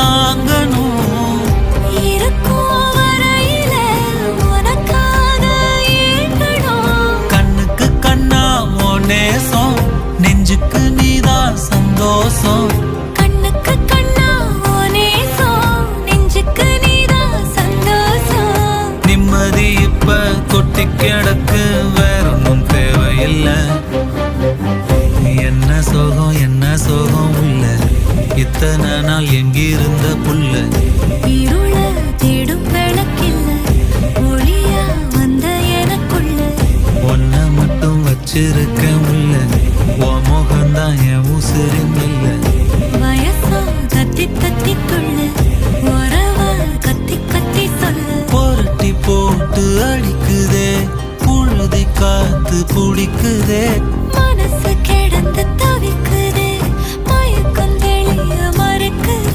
தாங்கணும். இருக்கும் வரையில உனக்காக ஏங்கணும். கண்ணுக்கு கண்ணா ஓ நேசம், நெஞ்சுக்கு நீதான் சந்தோஷம். கண்ணுக்கு கண்ணா ஓ நேசம், நெஞ்சுக்கு நீதான் சந்தோஷம். நிம்மதி இப்ப கொட்டி கிடக்கு, வேற ஒன்றும் தேவையில்லை. என்ன சோகம் என்ன சோகம் உள்ள, இத்தனை நாள் எங்கிருந்த புள்ள. இருள தேடும் விளக்கில்ல, ஒளியா வந்த எனக்குள்ள. ஒன்ன மட்டும் வச்சிருக்க உள்ள, உன் முகம்தான் என் உசிரின் இல்ல. வயசா தத்தி தத்தி துள்ள, உறவ கத்தி கத்தி சொல்ல. புரட்டி போட்டு அடிக்குதே, புழுதி காத்து பிடிக்குதே.